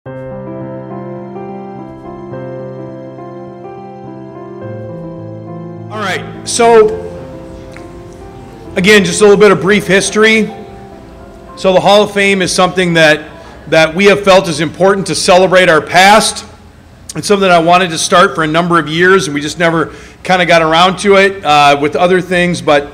All right, so again, just a little bit of brief history. So the Hall of Fame is something that we have felt is important to celebrate our past. It's something I wanted to start for a number of years, and we just never kind of got around to it with other things. But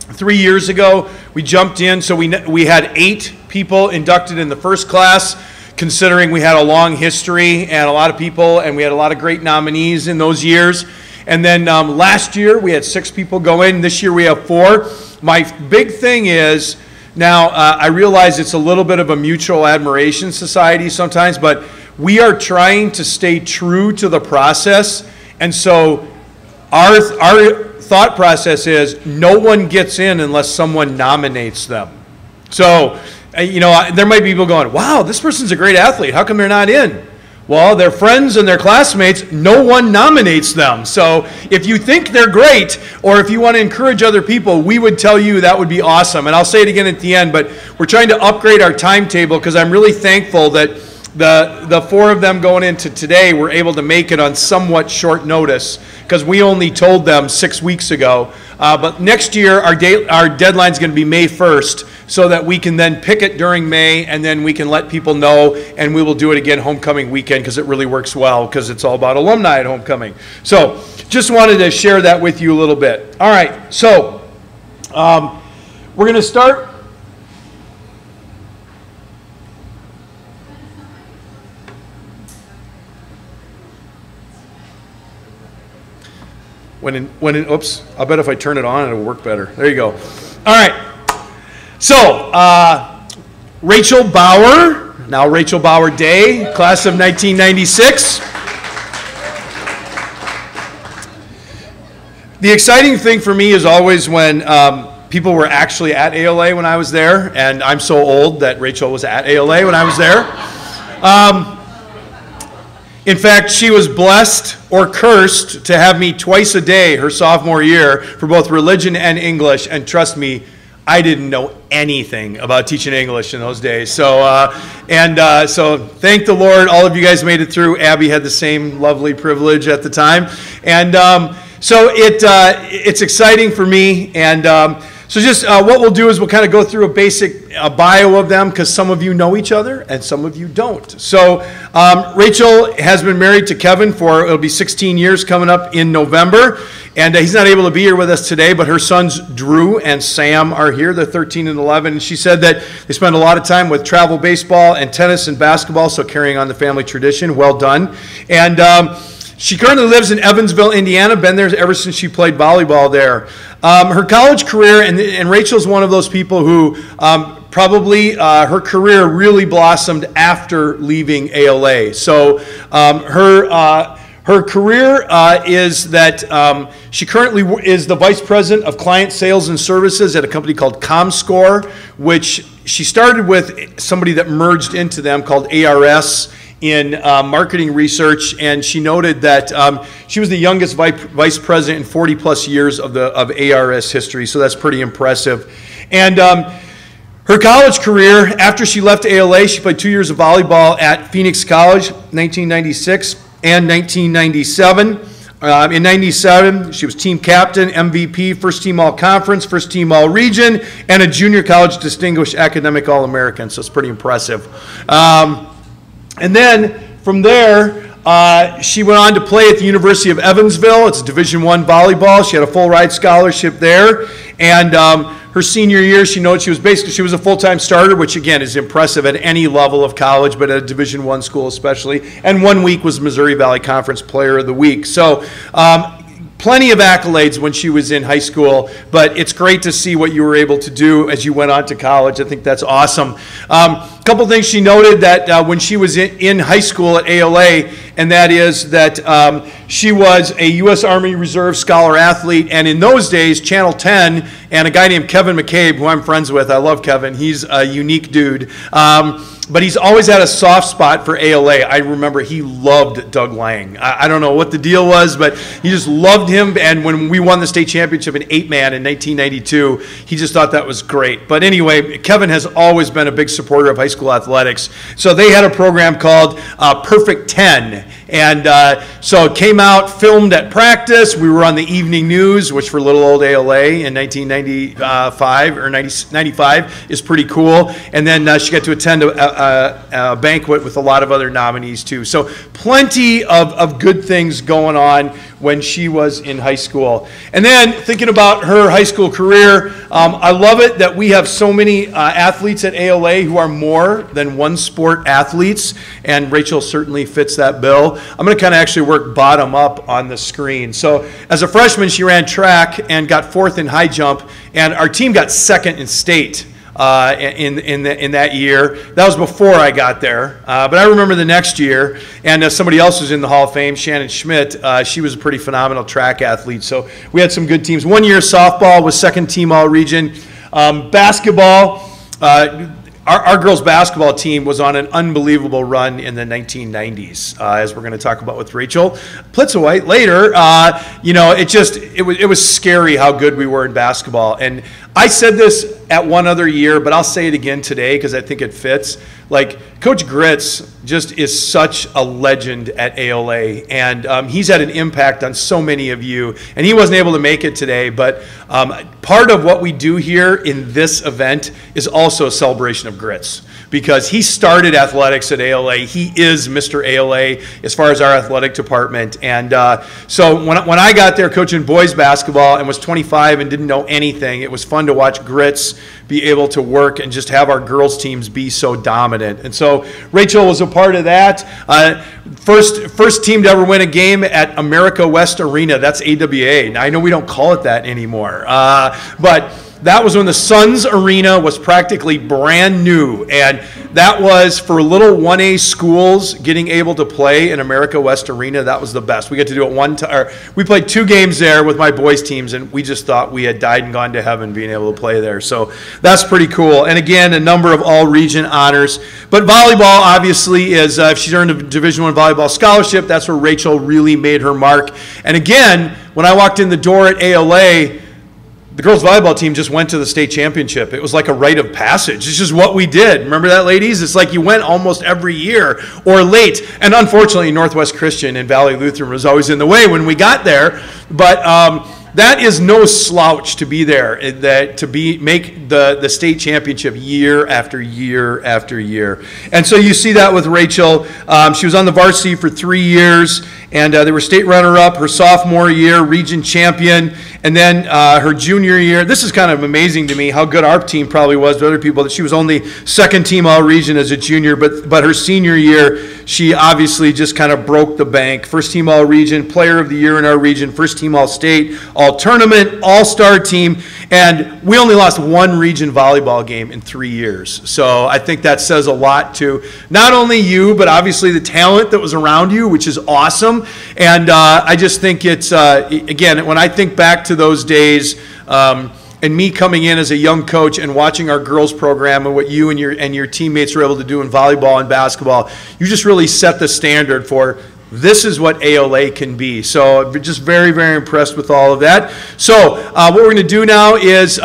3 years ago, we jumped in. So we had 8 people inducted in the first class, considering we had a long history and a lot of people, and we had a lot of great nominees in those years. And then last year, we had 6 people go in. This year, we have 4. My big thing is, now I realize it's a little bit of a mutual admiration society sometimes, but we are trying to stay true to the process. And so our thought process is no one gets in unless someone nominates them. So, you know, there might be people going, wow, this person's a great athlete. How come they're not in? Well, their friends and their classmates, no one nominates them. So if you think they're great, or if you want to encourage other people, we would tell you that would be awesome. And I'll say it again at the end, but we're trying to upgrade our timetable because I'm really thankful that the 4 of them going into today were able to make it on somewhat short notice because we only told them 6 weeks ago. But next year, our deadline is going to be May 1st so that we can then pick it during May, and then we can let people know, and we will do it again homecoming weekend because it really works well because it's all about alumni at homecoming. So just wanted to share that with you a little bit. All right, so we're going to start. Oops, I'll bet if I turn it on, it'll work better. There you go. All right. So, Rachel Bauer, now Rachel Bauer Day, class of 1996. The exciting thing for me is always when people were actually at ALA when I was there, and I'm so old that Rachel was at ALA when I was there. In fact, she was blessed or cursed to have me twice a day her sophomore year for both religion and English. And trust me, I didn't know anything about teaching English in those days. So, so thank the Lord, all of you guys made it through. Abby had the same lovely privilege at the time. And so it's exciting for me. And so just what we'll do is we'll kind of go through a basic bio of them because some of you know each other and some of you don't. So Rachel has been married to Kevin for, it'll be 16 years coming up in November. And he's not able to be here with us today, but her sons Drew and Sam are here. They're 13 and 11. And she said that they spend a lot of time with travel baseball and tennis and basketball, so carrying on the family tradition. Well done. And she currently lives in Evansville, Indiana, been there ever since she played volleyball there. Her college career, and Rachel's one of those people who probably her career really blossomed after leaving ALA. So her career is that she currently is the Vice President of Client Sales and Services at a company called ComScore, which she started with somebody that merged into them called ARS in marketing research, and she noted that she was the youngest vice president in 40 plus years of ARS history, so that's pretty impressive. And her college career, after she left ALA, she played 2 years of volleyball at Phoenix College, 1996 and 1997. In 97, she was team captain, MVP, first team all-conference, first team all-region, and a junior college distinguished academic all-American, so it's pretty impressive. And then from there, she went on to play at the University of Evansville. It's Division I volleyball. She had a full ride scholarship there. And her senior year, she noted she was a full-time starter, which again is impressive at any level of college, but at a Division I school especially. And 1 week was Missouri Valley Conference Player of the Week. So plenty of accolades when she was in high school, but it's great to see what you were able to do as you went on to college. I think that's awesome. A couple things she noted that when she was in high school at ALA, and that is that she was a U.S. Army Reserve Scholar Athlete, and in those days, Channel 10 and a guy named Kevin McCabe, who I'm friends with, I love Kevin, he's a unique dude, But he's always had a soft spot for ALA. I remember he loved Doug Lang. I don't know what the deal was, but he just loved him. And when we won the state championship in 8-man in 1992, he just thought that was great. But anyway, Kevin has always been a big supporter of high school athletics. So they had a program called Perfect 10. And so it came out, filmed at practice. We were on the evening news, which for little old ALA in 1995 or 95 is pretty cool. And then she got to attend a banquet with a lot of other nominees too. So plenty of good things going on when she was in high school. And then thinking about her high school career, I love it that we have so many athletes at ALA who are more than one sport athletes, and Rachel certainly fits that bill. I'm going to kind of actually work bottom up on the screen. So as a freshman, she ran track and got 4th in high jump, and our team got 2nd in state. In that year. That was before I got there. But I remember the next year, and somebody else was in the Hall of Fame, Shannon Schmidt. She was a pretty phenomenal track athlete. So we had some good teams. One year softball was 2nd team all-region. Basketball, our girls' basketball team was on an unbelievable run in the 1990s, as we're going to talk about with Rachel Plitzowite later. It was scary how good we were in basketball. And I said this at one other year, but I'll say it again today because I think it fits. Like, Coach Gritz just is such a legend at ALA, and he's had an impact on so many of you. And he wasn't able to make it today, but part of what we do here in this event is also a celebration of Gritz, because he started athletics at ALA. He is Mr. ALA as far as our athletic department. And so when I got there coaching boys basketball and was 25 and didn't know anything, it was fun to watch Gritz be able to work and just have our girls teams be so dominant. And so Rachel was a part of that. First team to ever win a game at America West Arena. That's AWA. Now, I know we don't call it that anymore, but that was when the Suns Arena was practically brand new, and that was for little 1A schools getting able to play in America West Arena. That was the best. We got to do it one time. We played 2 games there with my boys' teams, and we just thought we had died and gone to heaven being able to play there. So that's pretty cool. And again, a number of all-region honors. But volleyball, obviously, is if she's earned a Division I volleyball scholarship, that's where Rachel really made her mark. And again, when I walked in the door at ALA, the girls' volleyball team just went to the state championship. It was like a rite of passage. It's just what we did. Remember that, ladies? It's like you went almost every year or late. And unfortunately, Northwest Christian and Valley Lutheran was always in the way when we got there. But that is no slouch to be there, make the state championship year after year after year. And so you see that with Rachel. She was on the varsity for 3 years, and they were state runner-up her sophomore year, region champion, and then her junior year. This is kind of amazing to me how good our team probably was to other people, that she was only 2nd team all-region as a junior, but her senior year, she obviously just kind of broke the bank. 1st team all-region, player of the year in our region, 1st team all-state, all-tournament, all-star team, and we only lost 1 region volleyball game in 3 years. So I think that says a lot to not only you, but obviously the talent that was around you, which is awesome. And I just think it's, again, when I think back to those days, and me coming in as a young coach and watching our girls program and what you and your teammates were able to do in volleyball and basketball, you just really set the standard for this is what ALA can be. So I'm just very, very impressed with all of that. So what we're going to do now is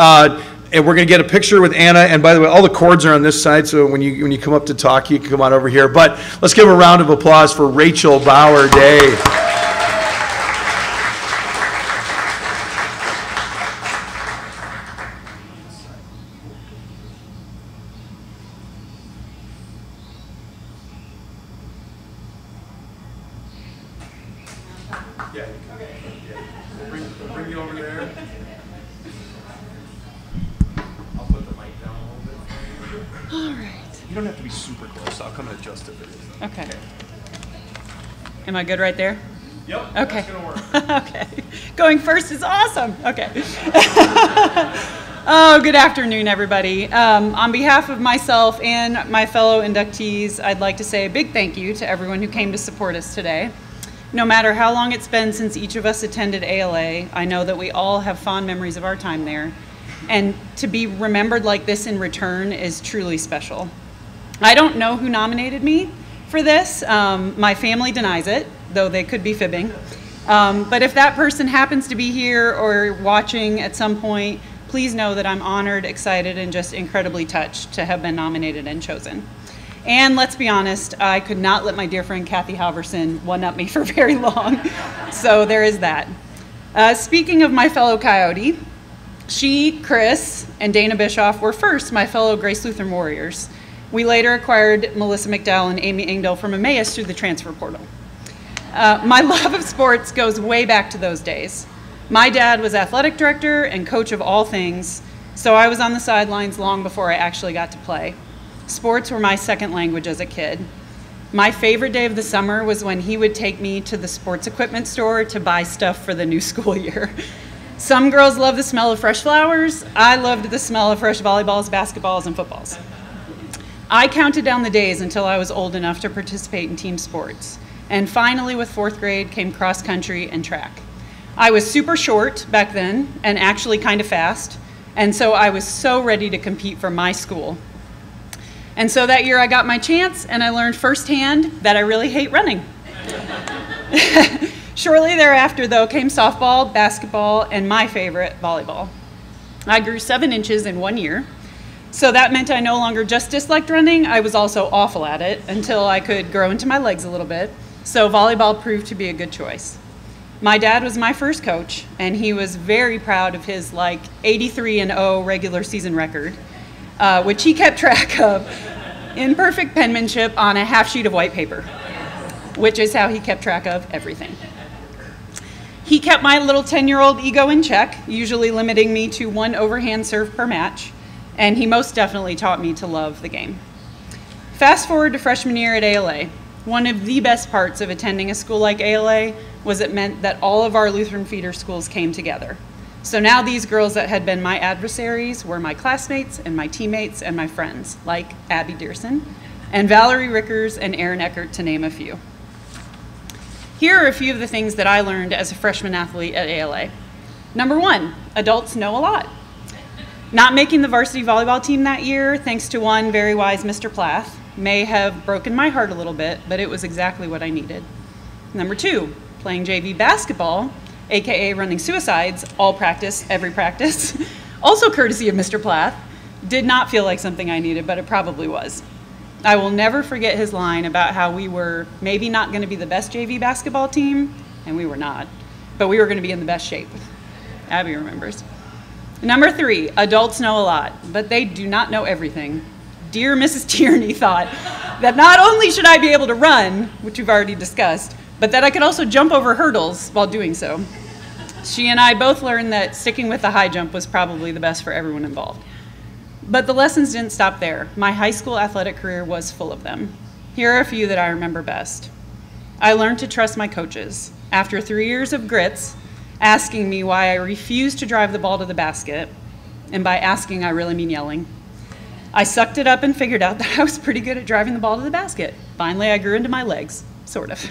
and we're going to get a picture with Anna. And by the way, all the cords are on this side, so when you come up to talk, you can come on over here. But let's give a round of applause for Rachel Bauer Day. Bring you over there. I'll put the mic down a little bit. All right. You don't have to be super close. I'll come and adjust it. Okay. Am I good right there? Yep. Okay. That's gonna work. Okay. Going first is awesome. Okay. Oh, good afternoon, everybody. On behalf of myself and my fellow inductees, I'd like to say a big thank you to everyone who came to support us today. No matter how long it's been since each of us attended ALA, I know that we all have fond memories of our time there. And to be remembered like this in return is truly special. I don't know who nominated me for this. My family denies it, though they could be fibbing. But if that person happens to be here or watching at some point, please know that I'm honored, excited, and just incredibly touched to have been nominated and chosen. And let's be honest, I could not let my dear friend Kathy Halverson one-up me for very long. So there is that. Speaking of my fellow Coyote, she, Chris, and Dana Bischoff were first my fellow Grace Lutheran Warriors. We later acquired Melissa McDowell and Amy Engdahl from Emmaus through the transfer portal. My love of sports goes way back to those days. My dad was athletic director and coach of all things, so I was on the sidelines long before I actually got to play. Sports were my second language as a kid. My favorite day of the summer was when he would take me to the sports equipment store to buy stuff for the new school year. Some girls love the smell of fresh flowers. I loved the smell of fresh volleyballs, basketballs, and footballs. I counted down the days until I was old enough to participate in team sports. And finally, with 4th grade, came cross country and track. I was super short back then and actually kind of fast. And so I was so ready to compete for my school. And so that year I got my chance and I learned firsthand that I really hate running. Shortly thereafter, though, came softball, basketball, and my favorite, volleyball. I grew 7 inches in 1 year. So that meant I no longer just disliked running, I was also awful at it until I could grow into my legs a little bit. So volleyball proved to be a good choice. My dad was my first coach, and he was very proud of his 83-0 regular season record, which he kept track of in perfect penmanship on a half sheet of white paper, which is how he kept track of everything. He kept my little 10-year-old ego in check, usually limiting me to 1 overhand serve per match. And he most definitely taught me to love the game. Fast forward to freshman year at ALA. One of the best parts of attending a school like ALA was it meant that all of our Lutheran feeder schools came together. So now these girls that had been my adversaries were my classmates and my teammates and my friends, like Abby Dearson and Valerie Rickers and Erin Eckert, to name a few. Here are a few of the things that I learned as a freshman athlete at ALA. Number 1, adults know a lot. Not making the varsity volleyball team that year, thanks to one very wise Mr. Plath, may have broken my heart a little bit, but it was exactly what I needed. Number 2, playing JV basketball, AKA running suicides, all practice, every practice, also courtesy of Mr. Plath, did not feel like something I needed, but it probably was. I will never forget his line about how we were maybe not going to be the best JV basketball team, and we were not, but we were going to be in the best shape. Abby remembers. Number 3, adults know a lot, but they do not know everything. Dear Mrs. Tierney thought that not only should I be able to run, which we've already discussed, but that I could also jump over hurdles while doing so. She and I both learned that sticking with the high jump was probably the best for everyone involved. But the lessons didn't stop there. My high school athletic career was full of them. Here are a few that I remember best. I learned to trust my coaches. After 3 years of grits, asking me why I refused to drive the ball to the basket, and by asking I really mean yelling, I sucked it up and figured out that I was pretty good at driving the ball to the basket. Finally, I grew into my legs, sort of.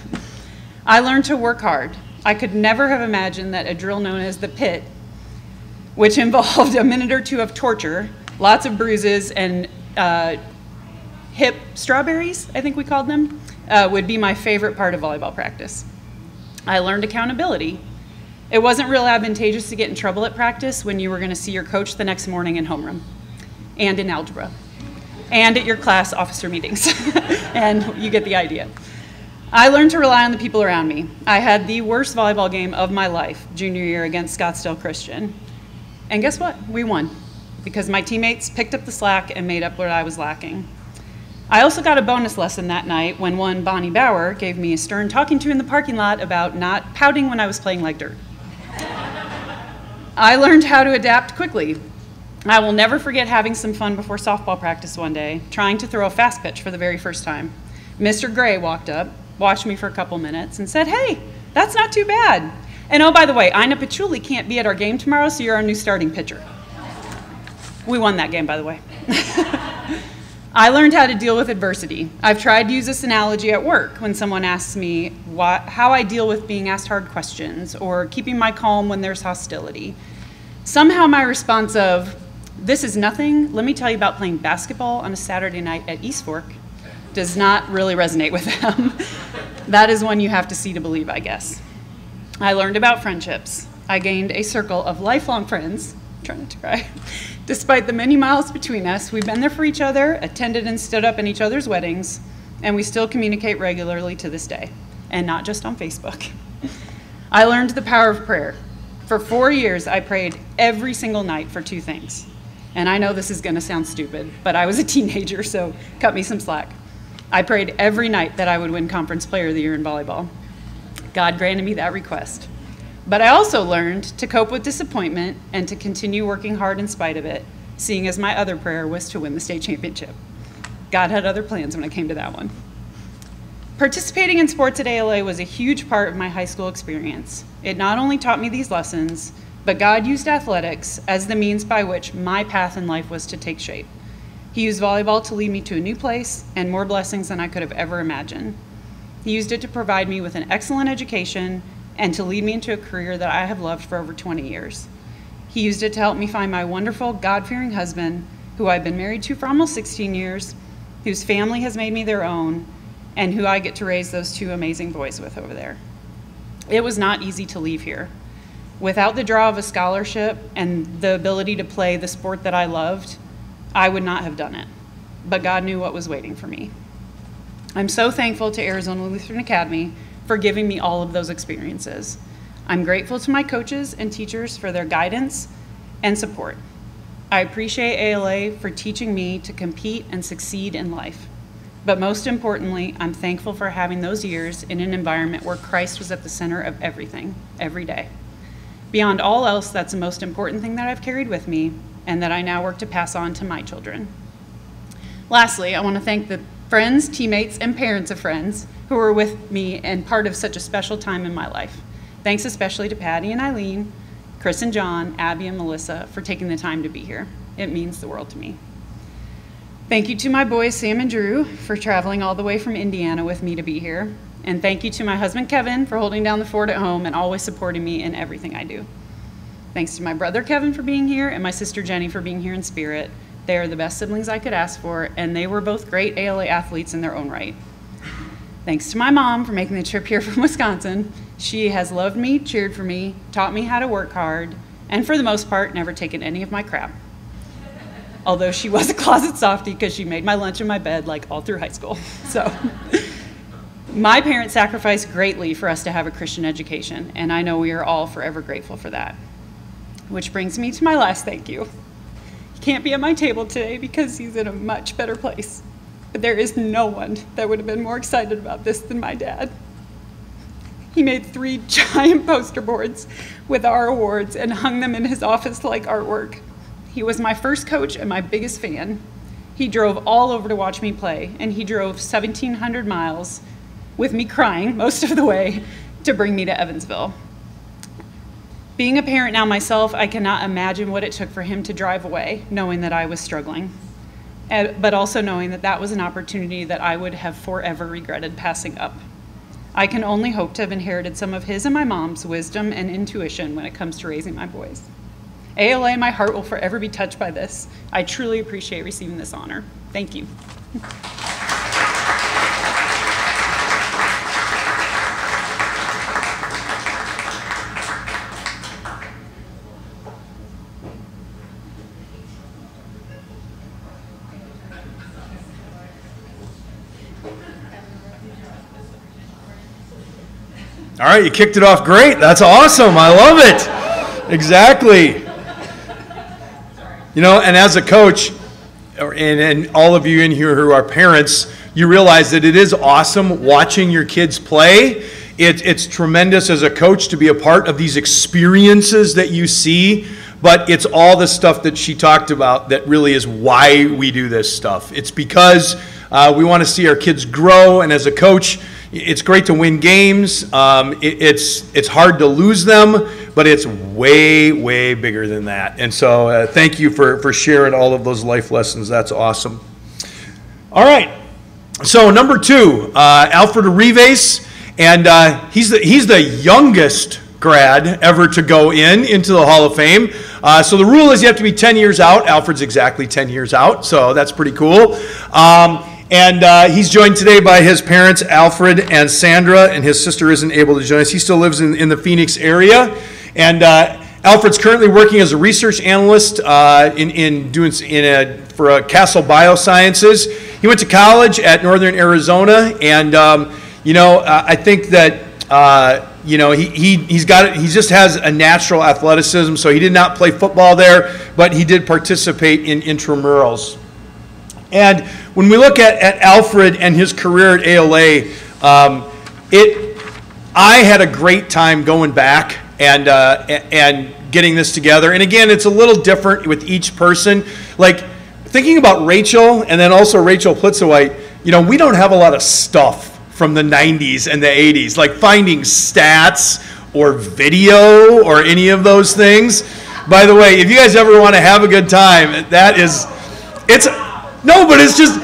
I learned to work hard. I could never have imagined that a drill known as the pit, which involved a minute or 2 of torture, lots of bruises, and hip strawberries, I think we called them, would be my favorite part of volleyball practice. I learned accountability. It wasn't real advantageous to get in trouble at practice when you were going to see your coach the next morning in homeroom, and in algebra, and at your class officer meetings, and you get the idea. I learned to rely on the people around me. I had the worst volleyball game of my life junior year against Scottsdale Christian, and guess what? We won, because my teammates picked up the slack and made up what I was lacking. I also got a bonus lesson that night when one Bonnie Bauer gave me a stern talking to in the parking lot about not pouting when I was playing like dirt. I learned how to adapt quickly. I will never forget having some fun before softball practice one day, trying to throw a fast pitch for the very first time. Mr. Gray walked up, watched me for a couple minutes, and said, "Hey, that's not too bad. And oh, by the way, Ina Patchouli can't be at our game tomorrow, so you're our new starting pitcher." We won that game, by the way. I learned how to deal with adversity. I've tried to use this analogy at work when someone asks me how I deal with being asked hard questions or keeping my calm when there's hostility. Somehow my response of, This is nothing. Let me tell you about playing basketball on a Saturday night at East Fork. Does not really resonate with them. That is one you have to see to believe, I guess. I learned about friendships. I gained a circle of lifelong friends, trying not to cry. Despite the many miles between us, we've been there for each other, attended and stood up in each other's weddings, and we still communicate regularly to this day, and not just on Facebook. I learned the power of prayer. For 4 years, I prayed every single night for 2 things. And I know this is gonna sound stupid, but I was a teenager, so cut me some slack. I prayed every night that I would win Conference Player of the Year in volleyball. God granted me that request. But I also learned to cope with disappointment and to continue working hard in spite of it, seeing as my other prayer was to win the state championship. God had other plans when it came to that one. Participating in sports at ALA was a huge part of my high school experience. It not only taught me these lessons, but God used athletics as the means by which my path in life was to take shape. He used volleyball to lead me to a new place and more blessings than I could have ever imagined. He used it to provide me with an excellent education and to lead me into a career that I have loved for over 20 years. He used it to help me find my wonderful, God-fearing husband, who I've been married to for almost 16 years, whose family has made me their own, and who I get to raise those 2 amazing boys with over there. It was not easy to leave here. Without the draw of a scholarship and the ability to play the sport that I loved, I would not have done it. But God knew what was waiting for me. I'm so thankful to Arizona Lutheran Academy for giving me all of those experiences. I'm grateful to my coaches and teachers for their guidance and support. I appreciate ALA for teaching me to compete and succeed in life. But most importantly, I'm thankful for having those years in an environment where Christ was at the center of everything, every day. Beyond all else, that's the most important thing that I've carried with me and that I now work to pass on to my children. Lastly, I want to thank the friends, teammates, and parents of friends who were with me and part of such a special time in my life. Thanks especially to Patty and Eileen, Chris and John, Abby and Melissa for taking the time to be here. It means the world to me. Thank you to my boys, Sam and Drew, for traveling all the way from Indiana with me to be here. And thank you to my husband, Kevin, for holding down the fort at home and always supporting me in everything I do. Thanks to my brother, Kevin, for being here, and my sister, Jenny, for being here in spirit. They are the best siblings I could ask for, and they were both great ALA athletes in their own right. Thanks to my mom for making the trip here from Wisconsin. She has loved me, cheered for me, taught me how to work hard, and for the most part, never taken any of my crap. Although she was a closet softie because she made my lunch in my bed like all through high school. So my parents sacrificed greatly for us to have a Christian education, and I know we are all forever grateful for that. Which brings me to my last thank you. He can't be at my table today because he's in a much better place. But there is no one that would have been more excited about this than my dad. He made 3 giant poster boards with our awards and hung them in his office like artwork. He was my first coach and my biggest fan. He drove all over to watch me play, and he drove 1,700 miles with me crying most of the way to bring me to Evansville. Being a parent now myself, I cannot imagine what it took for him to drive away, knowing that I was struggling, but also knowing that that was an opportunity that I would have forever regretted passing up. I can only hope to have inherited some of his and my mom's wisdom and intuition when it comes to raising my boys. ALA, my heart will forever be touched by this. I truly appreciate receiving this honor. Thank you. All right, you kicked it off great. That's awesome. I love it. Exactly. You know, and as a coach, and all of you in here who are parents, you realize that it is awesome watching your kids play. It's tremendous as a coach to be a part of these experiences that you see, but it's all the stuff that she talked about that really is why we do this stuff. It's because we want to see our kids grow, and as a coach, it's great to win games. It's hard to lose them, but it's way, way bigger than that. And so thank you for sharing all of those life lessons. That's awesome. All right. So number 2, Alfred Arrives, and he's the youngest grad ever to go into the Hall of Fame. So the rule is you have to be 10 years out. Alfred's exactly 10 years out, so that's pretty cool. And he's joined today by his parents, Alfred and Sandra, and his sister isn't able to join us. He still lives in the Phoenix area. And Alfred's currently working as a research analyst for Castle Biosciences. He went to college at Northern Arizona, and I think that he just has a natural athleticism. So he did not play football there, but he did participate in intramurals. And when we look at Alfred and his career at ALA, I had a great time going back and getting this together. And again, it's a little different with each person. Like thinking about Rachel and then also Rachel Plitzowite, we don't have a lot of stuff from the 90s and the 80s, like finding stats or video or any of those things. By the way, if you guys ever want to have a good time, but it's just,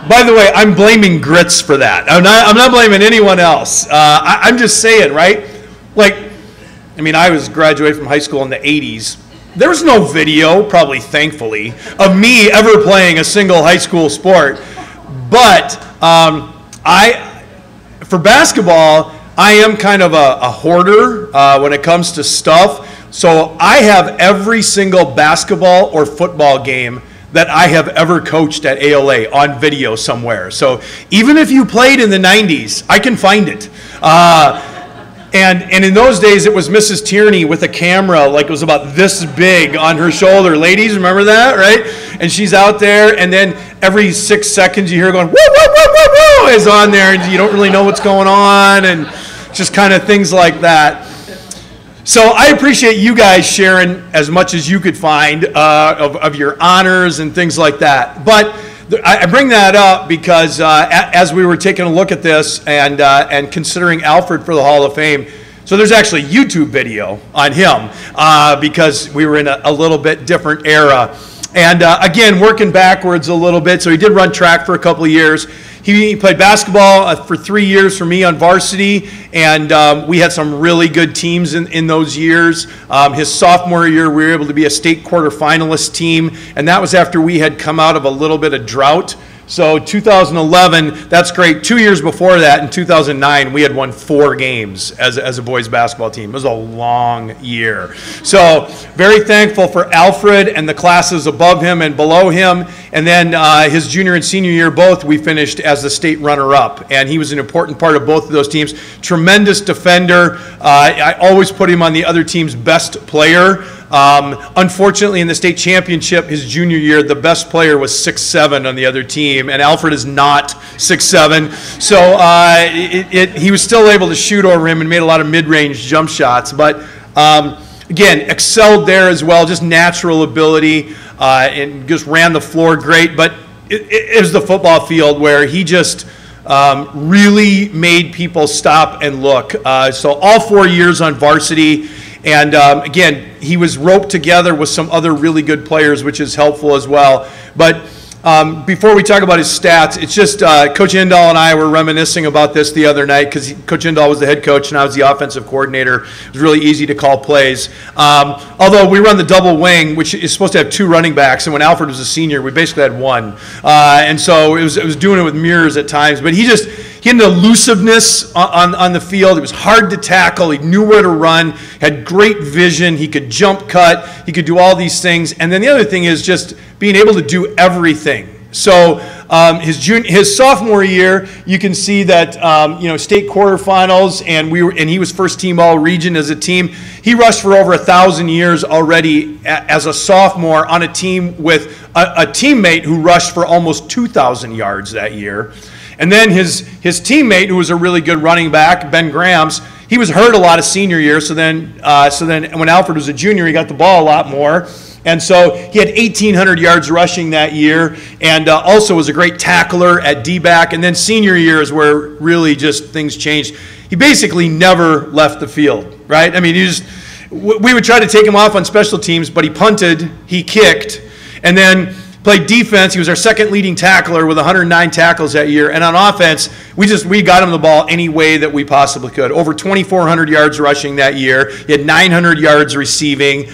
by the way, I'm blaming Grits for that. I'm not blaming anyone else. I'm just saying, right? Like, I was graduated from high school in the 80s. There was no video, probably thankfully, of me ever playing a single high school sport. But for basketball, I am kind of a hoarder when it comes to stuff. So I have every single basketball or football game that I have ever coached at ALA on video somewhere. So even if you played in the 90s, I can find it. And in those days, it was Mrs. Tierney with a camera, like it was about this big on her shoulder. Ladies, remember that, right? And she's out there, and then every 6 seconds you hear her going, woo, woo, woo, woo, woo, is on there, and you don't really know what's going on, and just kind of things like that. So I appreciate you guys sharing as much as you could find of your honors and things like that. But I bring that up because as we were taking a look at this and considering Alfred for the Hall of Fame, so there's actually a YouTube video on him because we were in a little bit different era. And again, working backwards a little bit, so he did run track for a couple of years. He played basketball for 3 years for me on varsity, and we had some really good teams in those years. His sophomore year, we were able to be a state quarterfinalist team, and that was after we had come out of a little bit of drought. So 2011, that's great. 2 years before that, in 2009, we had won 4 games as a boys basketball team. It was a long year. So very thankful for Alfred and the classes above him and below him. And then his junior and senior year, both, we finished as the state runner-up. And he was an important part of both of those teams. Tremendous defender. I always put him on the other team's best player. Unfortunately, in the state championship, his junior year, the best player was 6'7" on the other team, and Alfred is not 6'7". So he was still able to shoot over him and made a lot of mid-range jump shots. But again, excelled there as well, just natural ability, and just ran the floor great. But it was the football field where he just really made people stop and look. So all 4 years on varsity. And again, he was roped together with some other really good players, which is helpful as well. But before we talk about his stats, it's just Coach Indahl and I were reminiscing about this the other night because Coach Indahl was the head coach and I was the offensive coordinator. It was really easy to call plays. Although we run the double wing, which is supposed to have 2 running backs, and when Alfred was a senior, we basically had 1. And so it was doing it with mirrors at times. But he had an elusiveness on the field. It was hard to tackle. He knew where to run, had great vision. He could jump cut. He could do all these things. And then the other thing is just being able to do everything. So his sophomore year, you can see that state quarterfinals, and he was first team all region as a team. He rushed for over 1,000 yards already as a sophomore on a team with a teammate who rushed for almost 2,000 yards that year. And then his teammate, who was a really good running back, Ben Grams, he was hurt a lot of senior year. So then when Alfred was a junior, he got the ball a lot more. And so he had 1,800 yards rushing that year, and also was a great tackler at D-back. And then senior year is where really just things changed. He basically never left the field, right? I mean, we would try to take him off on special teams, but he punted, he kicked, and then Played defense. He was our second leading tackler with 109 tackles that year. And on offense, we got him the ball any way that we possibly could. Over 2,400 yards rushing that year. He had 900 yards receiving.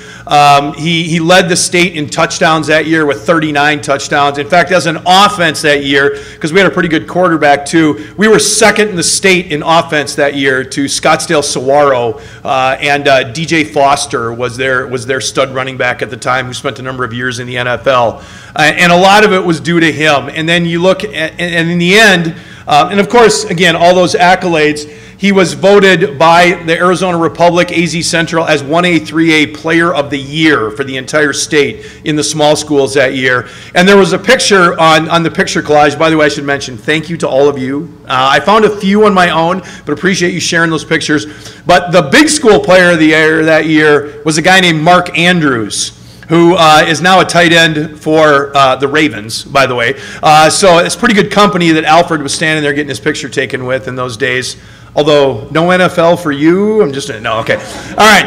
He led the state in touchdowns that year with 39 touchdowns. In fact, as an offense that year, because we had a pretty good quarterback too, we were second in the state in offense that year to Scottsdale Saguaro, and DJ Foster was their stud running back at the time, who spent a number of years in the NFL. And a lot of it was due to him. And then you look at, and in the end, and of course, again, all those accolades, he was voted by the Arizona Republic, AZ Central, as 1A, 3A Player of the Year for the entire state in the small schools that year. And there was a picture on the picture collage. By the way, I should mention, thank you to all of you. I found a few on my own, but appreciate you sharing those pictures. But the big school Player of the Year that year was a guy named Mark Andrews, who is now a tight end for the Ravens, by the way. So it's pretty good company that Alfred was standing there getting his picture taken with in those days. Although, no NFL for you? I'm just, no, okay. All right.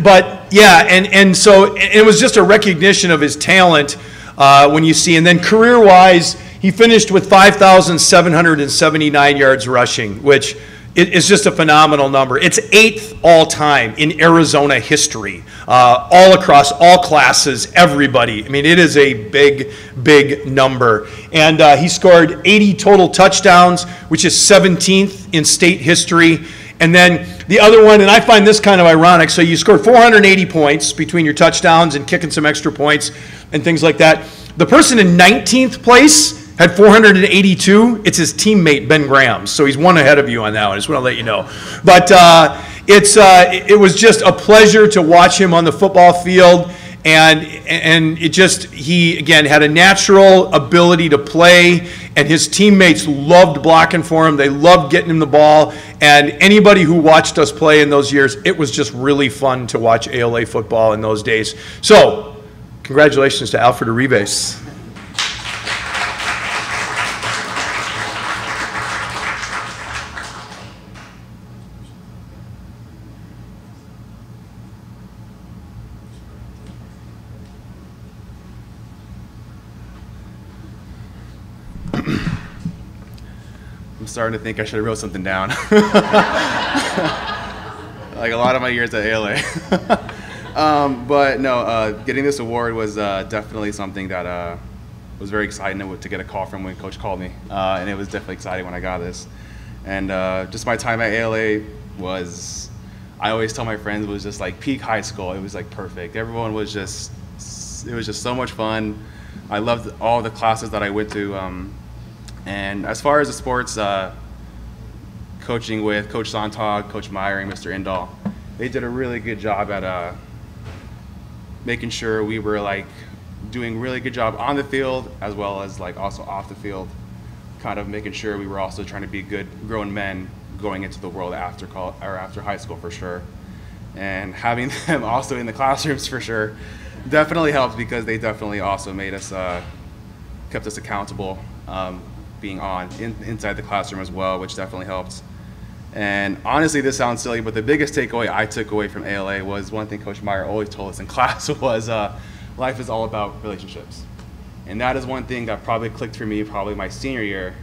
But, yeah, and so it was just a recognition of his talent when you see. And then career-wise, he finished with 5,779 yards rushing, which is just a phenomenal number. It's 8th all-time in Arizona history, all across all classes, everybody. I mean, it is a big, big number. And he scored 80 total touchdowns, which is 17th in state history. And then the other one, and I find this kind of ironic, so you scored 480 points between your touchdowns and kicking some extra points and things like that. The person in 19th place had 482. It's his teammate, Ben Graham. So he's one ahead of you on that one. I just want to let you know. But it was just a pleasure to watch him on the football field. And he, again, had a natural ability to play. And his teammates loved blocking for him. They loved getting him the ball. And anybody who watched us play in those years, it was just really fun to watch ALA football in those days. So congratulations to Alfred Arribas. I'm starting to think I should have wrote something down. Like a lot of my years at ALA. But no, getting this award was definitely something that was very exciting to get a call from when Coach called me. And it was definitely exciting when I got this. And just my time at ALA was, I always tell my friends, was just like peak high school. It was like perfect. Everyone was just, it was just so much fun. I loved all the classes that I went to. And as far as the sports, coaching with Coach Sontag, Coach Meyer, and Mr. Indahl, they did a really good job at making sure we were like doing really good job on the field as well as like also off the field, kind of making sure we were also trying to be good grown men going into the world after high school for sure. And having them also in the classrooms for sure definitely helped, because they definitely also made us, kept us accountable, being inside the classroom as well, which definitely helped. And honestly, this sounds silly, but the biggest takeaway I took away from ALA was one thing Coach Meyer always told us in class was life is all about relationships. And that is one thing that probably clicked for me probably my senior year.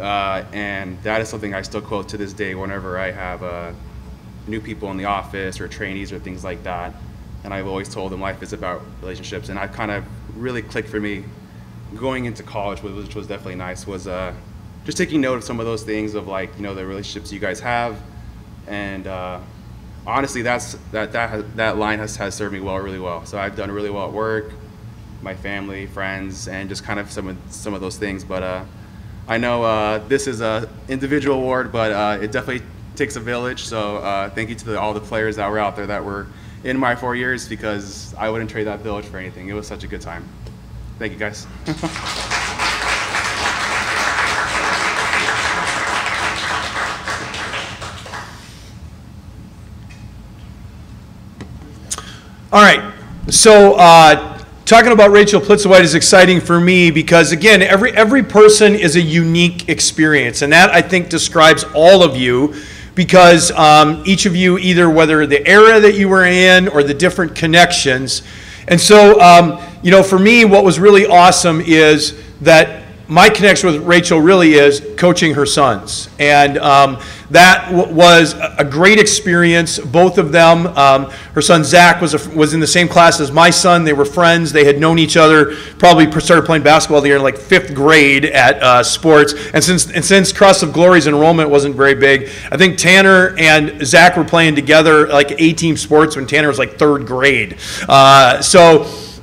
And that is something I still quote to this day whenever I have new people in the office or trainees or things like that. And I've always told them life is about relationships. And I kind of really clicked for me going into college, which was definitely nice, was just taking note of some of those things of like, you know, the relationships you guys have. And honestly, that line has served me well, really well. So I've done really well at work, my family, friends, and just kind of some of those things. But I know this is an individual award, but it definitely takes a village. So thank you to all the players that were out there that were in my 4 years, because I wouldn't trade that village for anything. It was such a good time. Thank you, guys. All right, so talking about Rachel Plitzowite is exciting for me because, again, every person is a unique experience, and that, I think, describes all of you, because each of you, either whether the era that you were in or the different connections. And so For me, what was really awesome is that my connection with Rachel really is coaching her sons. And that was a great experience. Both of them, her son Zach was in the same class as my son. They were friends. They had known each other, probably started playing basketball there in like 5th grade at sports. And since Cross of Glory's enrollment wasn't very big, I think Tanner and Zach were playing together like A-team sports when Tanner was like 3rd grade.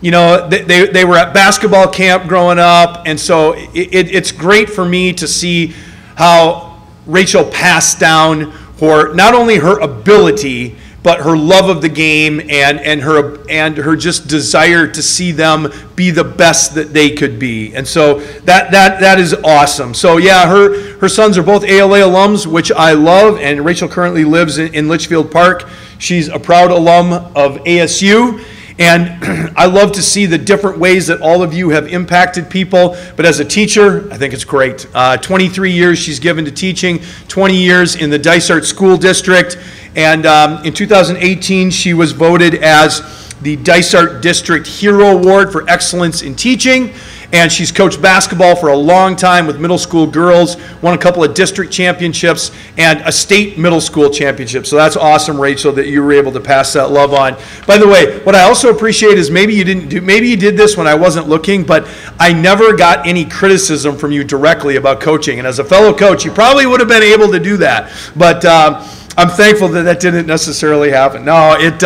They were at basketball camp growing up, and so it's great for me to see how Rachel passed down not only her ability, but her love of the game and her just desire to see them be the best that they could be. And so that is awesome. So yeah, her sons are both ALA alums, which I love, and Rachel currently lives in Litchfield Park. She's a proud alum of ASU. And I love to see the different ways that all of you have impacted people. But as a teacher, I think it's great. 23 years she's given to teaching, 20 years in the Dysart School District. And in 2018, she was voted as the Dysart District Hero Award for Excellence in Teaching. And she's coached basketball for a long time with middle school girls, won a couple of district championships and a state middle school championship. So that's awesome, Rachel, that you were able to pass that love on. By the way, what I also appreciate is maybe you did this when I wasn't looking, but I never got any criticism from you directly about coaching. And as a fellow coach, you probably would have been able to do that. But I'm thankful that didn't necessarily happen. No, again,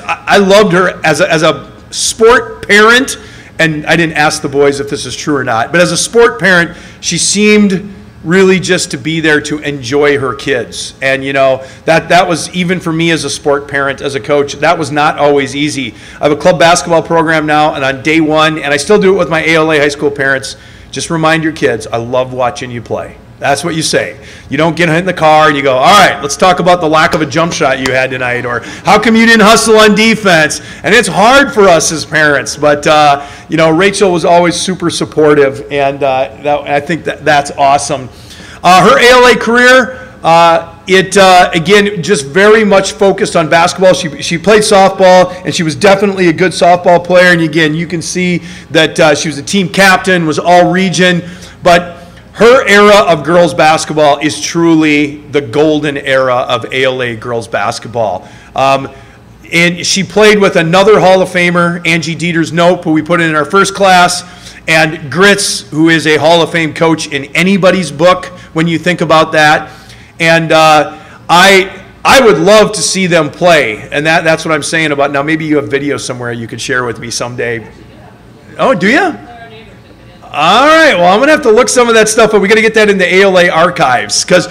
I loved her as a sport parent. And I didn't ask the boys if this is true or not, but as a sport parent, she seemed really just to be there to enjoy her kids. And that was, even for me as a sport parent, as a coach, that was not always easy. I have a club basketball program now, and on day one, and I still do it with my ALA high school parents, just remind your kids, I love watching you play. That's what you say. You don't get in the car and you go, all right, let's talk about the lack of a jump shot you had tonight, or how come you didn't hustle on defense? And it's hard for us as parents, but Rachel was always super supportive, and I think that's awesome. Her ALA career, again, just very much focused on basketball. She played softball, and she was definitely a good softball player. And again, you can see that she was a team captain, was all region, but her era of girls basketball is truly the golden era of ALA girls basketball. And she played with another Hall of Famer, Angie Dieters-Knope, who we put in our first class, and Gritz, who is a Hall of Fame coach in anybody's book when you think about that. And I would love to see them play, and that's what I'm saying about now. Maybe you have video somewhere you could share with me someday. Oh, do you? All right, well, I'm going to have to look some of that stuff, but we got to get that in the ALA archives, because,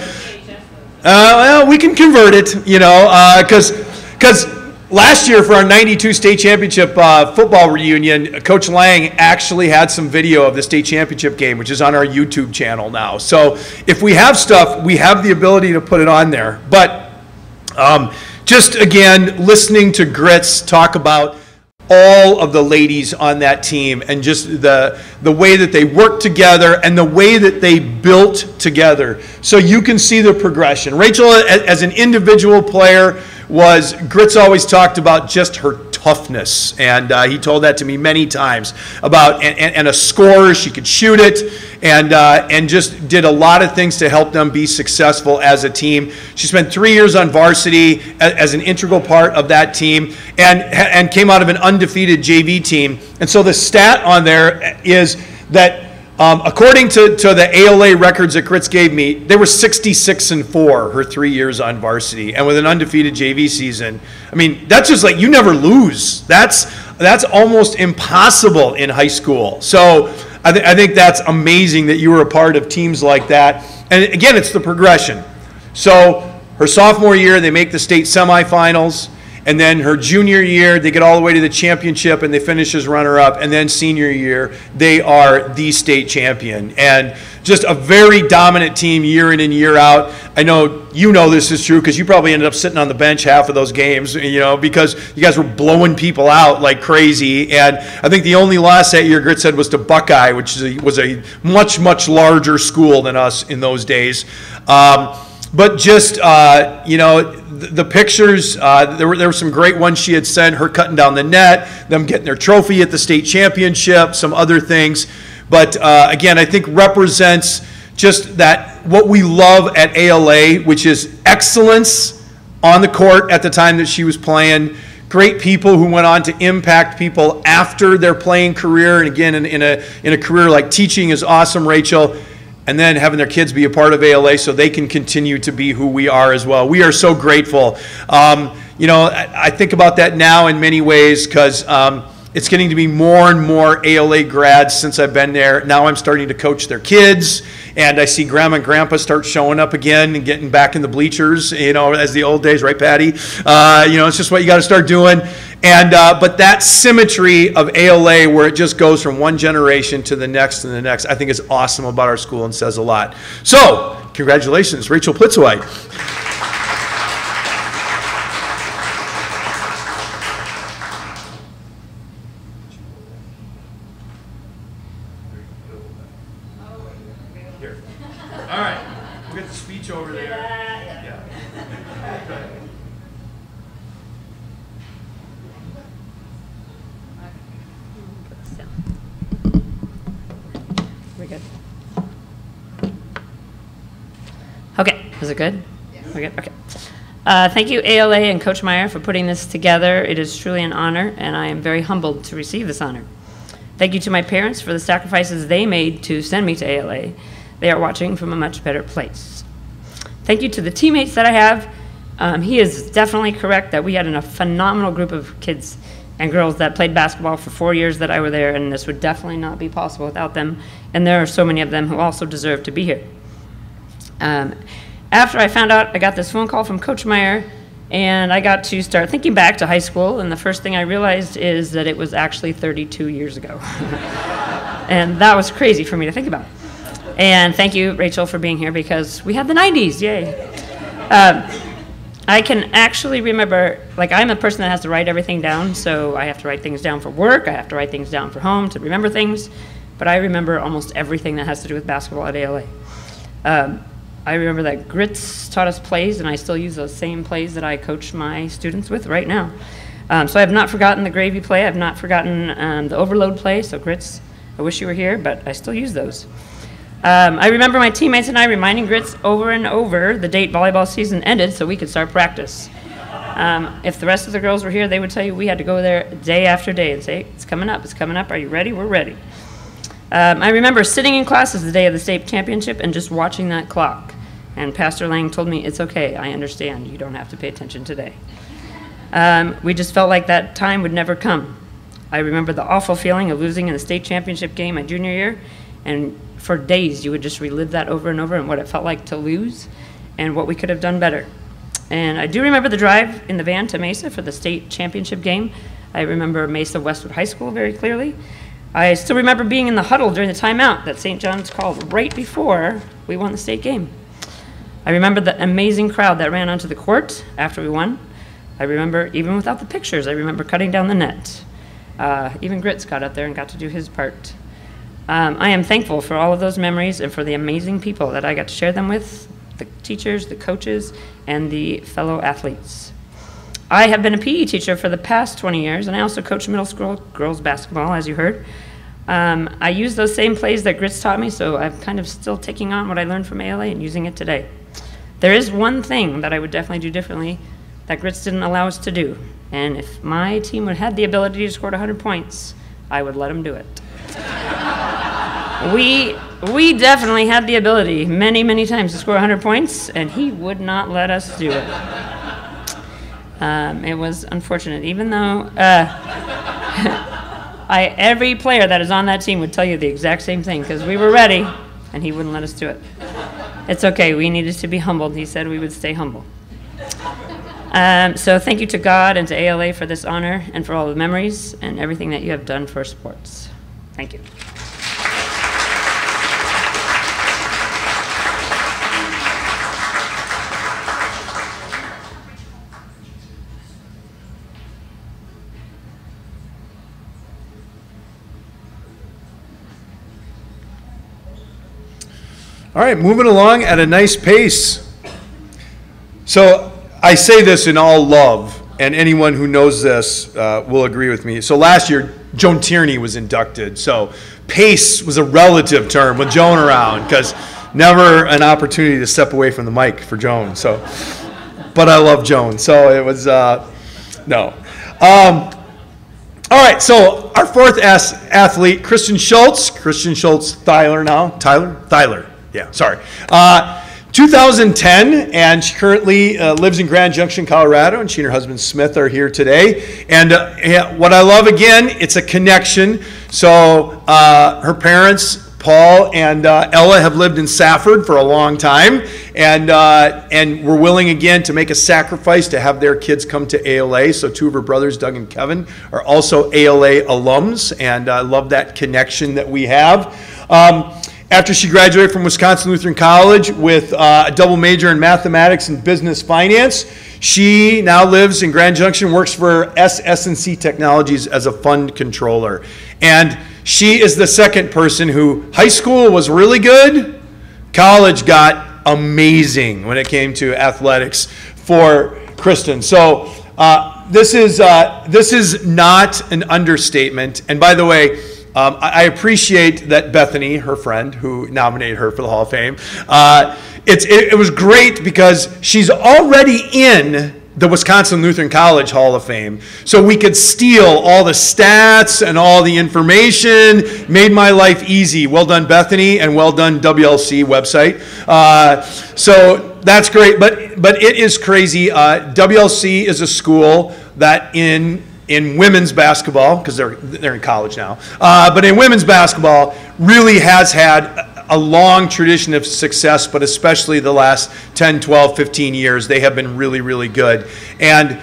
we can convert it, because last year for our 92 state championship football reunion, Coach Lang actually had some video of the state championship game, which is on our YouTube channel now. So if we have stuff, we have the ability to put it on there. But just, again, listening to Gritz talk about all of the ladies on that team and just the way that they worked together and the way that they built together. So you can see the progression. Rachel, as an individual player, Gritz always talked about just her toughness, and he told that to me many times about, and a scorer, she could shoot it, and just did a lot of things to help them be successful as a team. She spent 3 years on varsity as an integral part of that team, and came out of an undefeated JV team. And so the stat on there is that according to the ALA records that Gritz gave me, they were 66-4 her 3 years on varsity, and with an undefeated JV season. I mean, that's just like, you never lose. That's almost impossible in high school. So I think that's amazing that you were a part of teams like that. And again, it's the progression. So her sophomore year, they make the state semifinals. And then her junior year, they get all the way to the championship and they finish as runner-up. And then senior year, they are the state champion. And just a very dominant team year in and year out. I know you know this is true because you probably ended up sitting on the bench half of those games, because you guys were blowing people out like crazy. And I think the only loss that year, Grit said, was to Buckeye, which was a much, much larger school than us in those days. But just, the pictures, there were some great ones she had sent, her cutting down the net, them getting their trophy at the state championship, some other things. But again, I think represents just that what we love at ALA, which is excellence on the court at the time that she was playing. Great people who went on to impact people after their playing career. And again, in a career like teaching is awesome, Rachel. And then having their kids be a part of ALA so they can continue to be who we are as well. We are so grateful. I think about that now in many ways because it's getting to be more and more ALA grads since I've been there. Now I'm starting to coach their kids, and I see Grandma and Grandpa start showing up again and getting back in the bleachers, as the old days, right, Patty? It's just what you got to start doing. And but that symmetry of ALA, where it just goes from one generation to the next and the next, I think is awesome about our school and says a lot. So, congratulations, Rachel Plitzweit. All right, we'll get the speech over there. Yeah. We're good. Okay, is it good? Yes. We're good? Okay. Thank you, ALA and Coach Meyer, for putting this together. It is truly an honor, and I am very humbled to receive this honor. Thank you to my parents for the sacrifices they made to send me to ALA. They are watching from a much better place. Thank you to the teammates that I have. He is definitely correct that we had a phenomenal group of kids and girls that played basketball for 4 years that I were there, and this would definitely not be possible without them. And there are so many of them who also deserve to be here. After I found out, I got this phone call from Coach Meyer, and I got to start thinking back to high school, and the first thing I realized is that it was actually 32 years ago. And that was crazy for me to think about. And thank you, Rachel, for being here because we had the 90s, yay. I can actually remember, I'm a person that has to write everything down, so I have to write things down for work, I have to write things down for home to remember things, but I remember almost everything that has to do with basketball at ALA. I remember that Grits taught us plays, and I still use those same plays that I coach my students with right now. So I have not forgotten the gravy play, I have not forgotten the overload play, so Grits, I wish you were here, but I still use those. I remember my teammates and I reminding Grits over and over the date volleyball season ended so we could start practice. If the rest of the girls were here, they would tell you we had to go there day after day and say, it's coming up, are you ready? We're ready. I remember sitting in classes the day of the state championship and just watching that clock. And Pastor Lang told me, it's okay, I understand, you don't have to pay attention today. We just felt like that time would never come. I remember the awful feeling of losing in the state championship game my junior year, and for days you would just relive that over and over and what it felt like to lose and what we could have done better. And I do remember the drive in the van to Mesa for the state championship game. I remember Mesa Westwood High School very clearly. I still remember being in the huddle during the timeout that St. John's called right before we won the state game. I remember the amazing crowd that ran onto the court after we won. I remember, even without the pictures, I remember cutting down the net. Even Grits got out there and got to do his part. I am thankful for all of those memories and for the amazing people that I got to share them with, the teachers, the coaches, and the fellow athletes. I have been a PE teacher for the past 20 years, and I also coach middle school girls basketball, as you heard. I use those same plays that Grits taught me, so I'm kind of still taking on what I learned from ALA and using it today. There is one thing that I would definitely do differently that Grits didn't allow us to do, and if my team would have the ability to score 100 points, I would let them do it. We definitely had the ability many, many times to score 100 points, and he would not let us do it. It was unfortunate, even though every player that is on that team would tell you the exact same thing, because we were ready, and he wouldn't let us do it. It's okay, we needed to be humbled. He said we would stay humble. So thank you to God and to ALA for this honor and for all the memories and everything that you have done for sports. Thank you. All right, moving along at a nice pace. So I say this in all love, and anyone who knows this will agree with me. So last year, Joan Tierney was inducted. So pace was a relative term with Joan around, because never an opportunity to step away from the mic for Joan. So, but I love Joan, so it was no. All right, so our fourth athlete, Kristen Schultz Thyler, yeah, sorry. 2010, and she currently lives in Grand Junction, Colorado, and she and her husband Smith are here today. And what I love, again, it's a connection. So her parents, Paul and Ella, have lived in Safford for a long time, and were willing again to make a sacrifice to have their kids come to ALA. So two of her brothers, Doug and Kevin, are also ALA alums, and I love that connection that we have. After she graduated from Wisconsin Lutheran College with a double major in mathematics and business finance, she now lives in Grand Junction, works for SS&C Technologies as a fund controller. And she is the second person who, high school was really good, college got amazing when it came to athletics for Kristen. So this is not an understatement. And by the way, I appreciate that Bethany, her friend, who nominated her for the Hall of Fame, it was great because she's already in the Wisconsin Lutheran College Hall of Fame. So we could steal all the stats and all the information, made my life easy. Well done, Bethany, and well done, WLC website. So that's great, but it is crazy. WLC is a school that in women's basketball, because they're in college now, but in women's basketball really has had a long tradition of success, but especially the last 10, 12, 15 years, they have been really, really good. And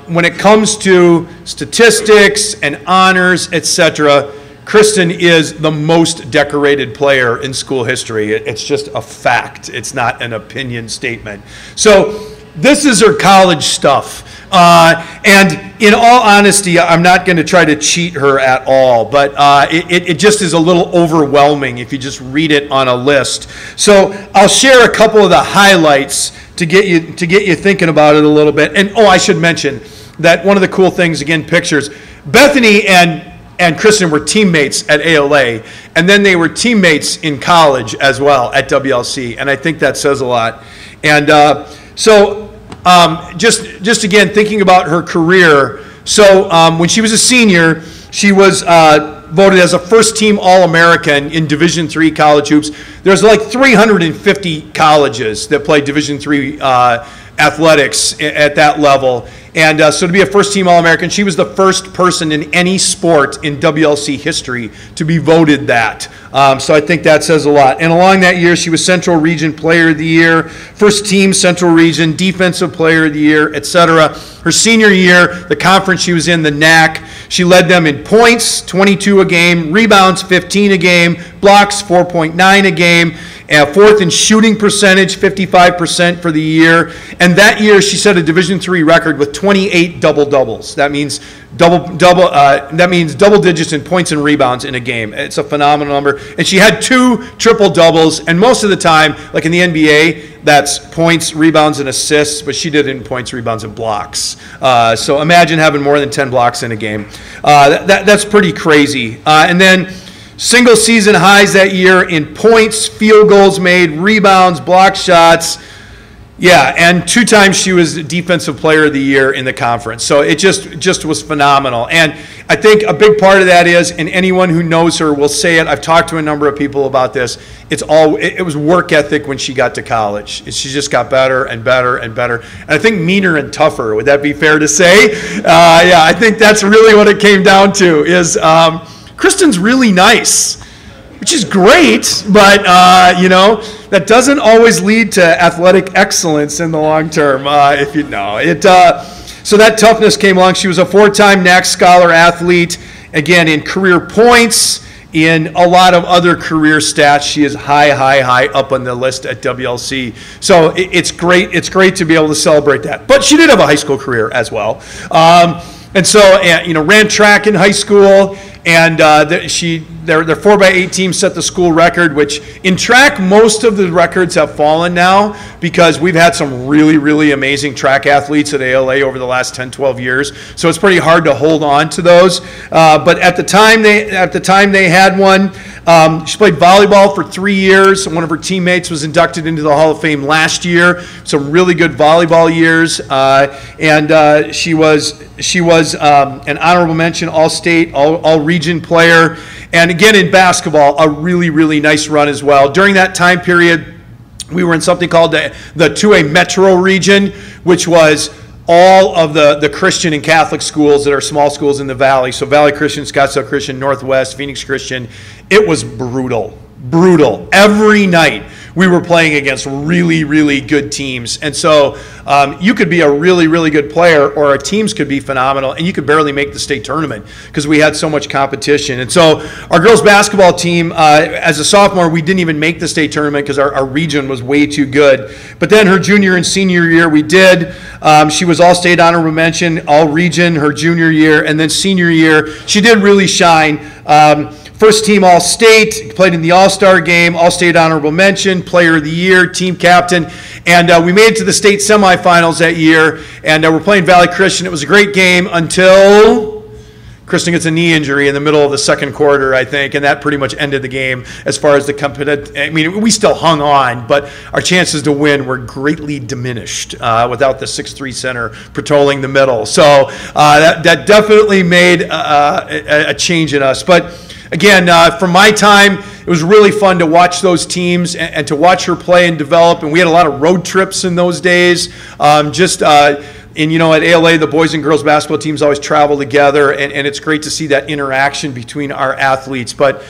when it comes to statistics and honors, etc., Kristen is the most decorated player in school history. It's just a fact. It's not an opinion statement. So this is her college stuff. And in all honesty, I'm not going to try to cheat her at all, but it just is a little overwhelming if you just read it on a list. So I'll share a couple of the highlights to get you thinking about it a little bit. And I should mention that one of the cool things, again, pictures, Bethany and Kristen were teammates at ALA, and then they were teammates in college as well at WLC, and I think that says a lot. And just again, thinking about her career, so when she was a senior, she was voted as a first-team All-American in Division III college hoops. There's like 350 colleges that play Division III athletics at that level. And so to be a first-team All-American, she was the first person in any sport in WLC history to be voted that. So I think that says a lot. And along that year, she was Central Region Player of the Year, First Team Central Region, Defensive Player of the Year, etc. Her senior year, the conference she was in, the NAC, she led them in points, 22 a game, rebounds, 15 a game, blocks, 4.9 a game, and fourth in shooting percentage, 55% for the year. And that year, she set a Division III record with 28 double-doubles. That means double digits in points and rebounds in a game. It's a phenomenal number. And she had 2 triple-doubles, and most of the time, like in the NBA, that's points, rebounds, and assists, but she did it in points, rebounds, and blocks. So imagine having more than 10 blocks in a game. That's pretty crazy. And then single season highs that year in points, field goals made, rebounds, block shots. Yeah, and 2 times she was Defensive Player of the Year in the conference. So it just was phenomenal. And I think a big part of that is, and anyone who knows her will say it, I've talked to a number of people about this, it was work ethic when she got to college. She just got better and better and better. And I think meaner and tougher, would that be fair to say? Yeah, I think that's really what it came down to, is Kristen's really nice, which is great, but that doesn't always lead to athletic excellence in the long term, if you know it. So that toughness came along. She was a 4-time NAC Scholar athlete. Again, in career points, in a lot of other career stats, she is high up on the list at WLC. So it's great. It's great to be able to celebrate that. But she did have a high school career as well. And so, ran track in high school. And their 4x8 team set the school record, which in track, most of the records have fallen now because we've had some really, really amazing track athletes at ALA over the last 10, 12 years. So it's pretty hard to hold on to those. But at the time they had one. She played volleyball for 3 years. One of her teammates was inducted into the Hall of Fame last year. Some really good volleyball years. And she was an honorable mention, all-state, all-region player. And again, in basketball, a really, really nice run as well. During that time period, we were in something called the 2A Metro region, which was all of the Christian and Catholic schools that are small schools in the Valley. So Valley Christian, Scottsdale Christian, Northwest, Phoenix Christian. It was brutal. Brutal. Every night we were playing against really, really good teams. And so you could be a really, really good player, or our teams could be phenomenal, and you could barely make the state tournament because we had so much competition. And so our girls basketball team, as a sophomore, we didn't even make the state tournament because our region was way too good. But then her junior and senior year, we did. She was all-state honorable mention, all-region her junior year, and then senior year, she did really shine. First team All-State, played in the All-Star game, All-State honorable mention, player of the year, team captain, and we made it to the state semifinals that year, and we're playing Valley Christian. It was a great game until Kristen gets a knee injury in the middle of the second quarter, I think, and that pretty much ended the game as far as the competitive. I mean, we still hung on, but our chances to win were greatly diminished without the 6'3" center patrolling the middle. So that definitely made a change in us. But again, from my time, it was really fun to watch those teams and to watch her play and develop. And we had a lot of road trips in those days. At ALA, the boys and girls basketball teams always travel together, and it's great to see that interaction between our athletes. But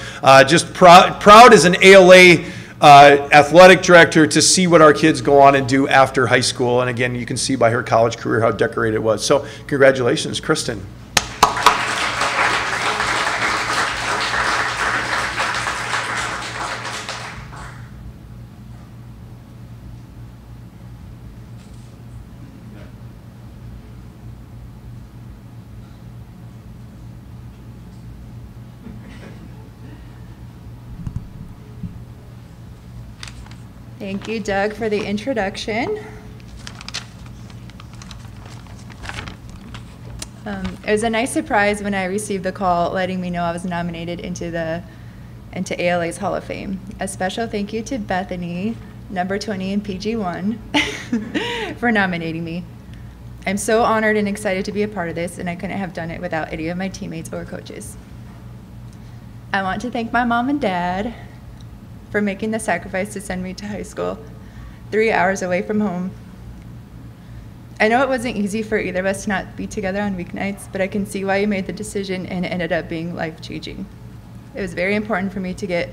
just proud as an ALA athletic director to see what our kids go on and do after high school. And again, you can see by her college career how decorated it was. So congratulations, Kristen. Thank you, Doug, for the introduction. It was a nice surprise when I received the call letting me know I was nominated into ALA's Hall of Fame. A special thank you to Bethany, number 20 in PG1, for nominating me. I'm so honored and excited to be a part of this, and I couldn't have done it without any of my teammates or coaches. I want to thank my mom and dad for making the sacrifice to send me to high school, 3 hours away from home. I know it wasn't easy for either of us to not be together on weeknights, but I can see why you made the decision, and it ended up being life-changing. It was very important for me to get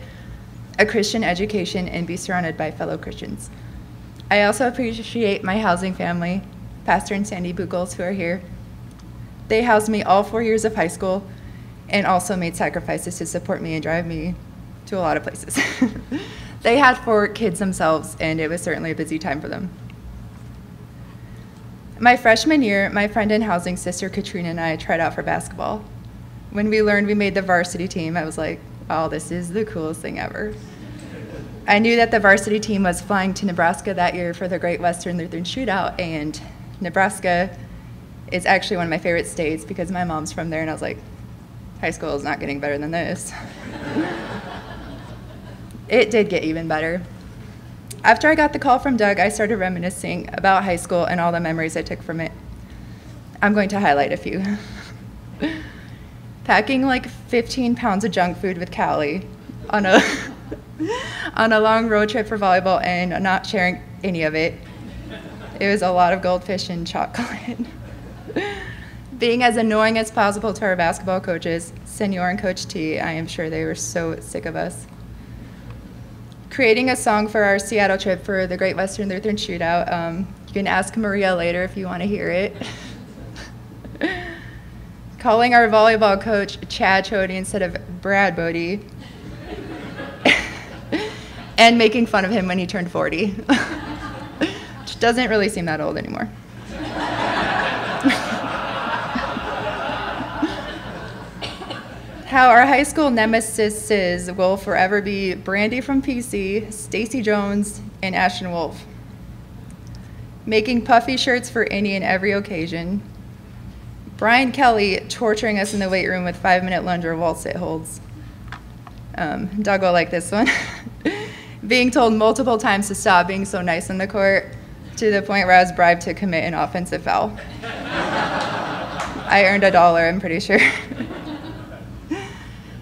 a Christian education and be surrounded by fellow Christians. I also appreciate my housing family, Pastor and Sandy Bugles, who are here. They housed me all 4 years of high school and also made sacrifices to support me and drive me to a lot of places. They had 4 kids themselves, and it was certainly a busy time for them. My freshman year, my friend and housing sister Katrina and I tried out for basketball. When we learned we made the varsity team, I was like, wow, this is the coolest thing ever. I knew that the varsity team was flying to Nebraska that year for the Great Western Lutheran Shootout, and Nebraska is actually one of my favorite states because my mom's from there, and I was like, high school is not getting better than this. It did get even better. After I got the call from Doug, I started reminiscing about high school and all the memories I took from it. I'm going to highlight a few. Packing like 15 pounds of junk food with Callie on a long road trip for volleyball and not sharing any of it. It was a lot of goldfish and chocolate. Being as annoying as possible to our basketball coaches, Senor and Coach T, I am sure they were so sick of us. Creating a song for our Seattle trip for the Great Western Lutheran Shootout. You can ask Maria later if you want to hear it. Calling our volleyball coach Chad Chody instead of Brad Bodie. And making fun of him when he turned 40. Which doesn't really seem that old anymore. how our high school nemesis will forever be Brandy from PC, Stacy Jones, and Ashton Wolf. Making puffy shirts for any and every occasion. Brian Kelly torturing us in the weight room with 5-minute lunge or wall sit holds. Doug will like this one. Being told multiple times to stop being so nice on the court, to the point where I was bribed to commit an offensive foul. I earned $1, I'm pretty sure.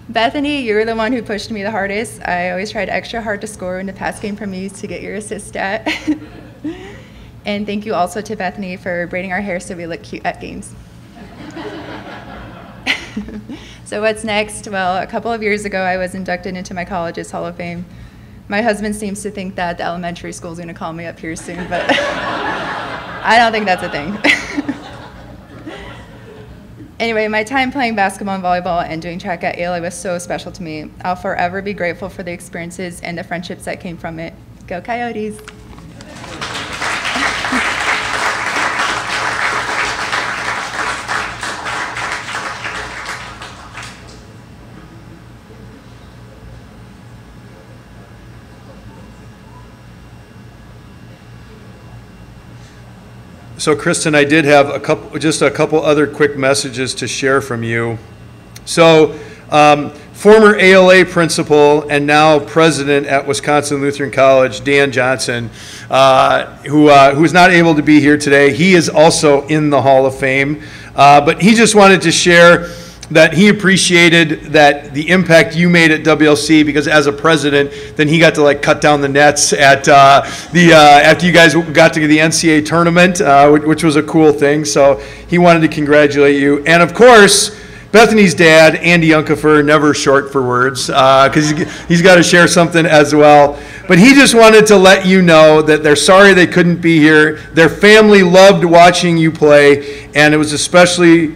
Bethany, you were the one who pushed me the hardest. I always tried extra hard to score when the pass came from me to get your assist stat. And thank you also to Bethany for braiding our hair so we look cute at games. So what's next? Well, a couple of years ago, I was inducted into my college's Hall of Fame. My husband seems to think that the elementary school is going to call me up here soon, but I don't think that's a thing. Anyway, my time playing basketball and volleyball and doing track at ALA was so special to me. I'll forever be grateful for the experiences and the friendships that came from it. Go Coyotes! So Kristen, I did have just a couple other quick messages to share from you. So former ALA principal and now president at Wisconsin Lutheran College, Dan Johnson, who is not able to be here today, he is also in the Hall of Fame. But he just wanted to share that he appreciated that the impact you made at WLC, because as a president, then he got to like cut down the nets at after you guys got to the NCAA tournament, which was a cool thing. So he wanted to congratulate you, and of course, Bethany's dad, Andy Unkefer, never short for words, because he's got to share something as well. But he just wanted to let you know that they're sorry they couldn't be here. Their family loved watching you play, and it was especially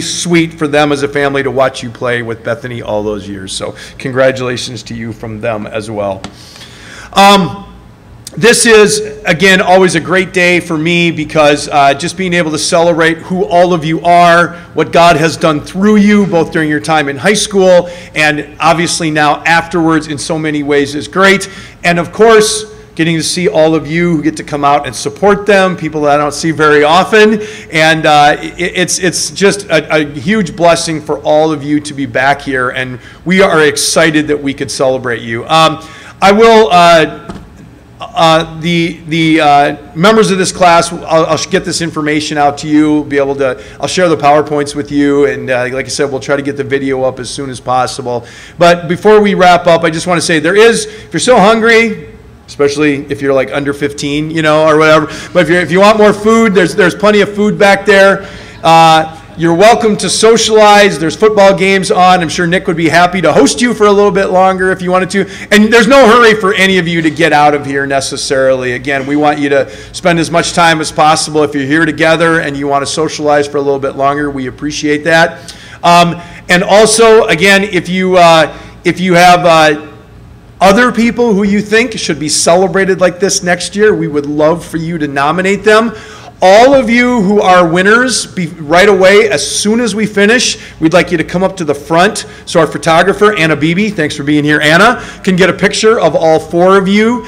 sweet for them as a family to watch you play with Bethany all those years. So congratulations to you from them as well. This is, again, always a great day for me because just being able to celebrate who all of you are, what God has done through you, both during your time in high school and obviously now afterwards in so many ways is great. And of course, getting to see all of you who get to come out and support them, people that I don't see very often. And it's just a huge blessing for all of you to be back here, and we are excited that we could celebrate you. I will, the members of this class, I'll get this information out to you, I'll share the PowerPoints with you, and like I said, we'll try to get the video up as soon as possible. But before we wrap up, I just want to say if you're still hungry, especially if you're like under 15, or whatever. But if you want more food, there's plenty of food back there. You're welcome to socialize. There's football games on. I'm sure Nick would be happy to host you for a little bit longer if you wanted to. And there's no hurry for any of you to get out of here necessarily. Again, we want you to spend as much time as possible. If you're here together and you want to socialize for a little bit longer, we appreciate that. And also, again, if you have other people who you think should be celebrated like this next year, we would love for you to nominate them. All of you who are winners, right away, as soon as we finish, we'd like you to come up to the front so our photographer, Anna Beebe, thanks for being here, Anna, can get a picture of all 4 of you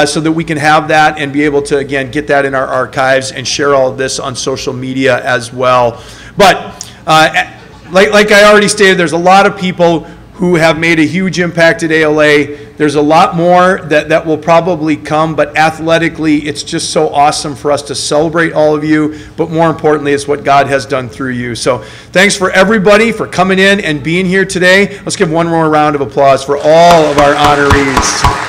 so that we can have that and be able to, again, get that in our archives and share all of this on social media as well. But like I already stated, there's a lot of people who have made a huge impact at ALA. There's a lot more that will probably come, but athletically, it's just so awesome for us to celebrate all of you, but more importantly, it's what God has done through you. So thanks for everybody for coming in and being here today. Let's give one more round of applause for all of our honorees.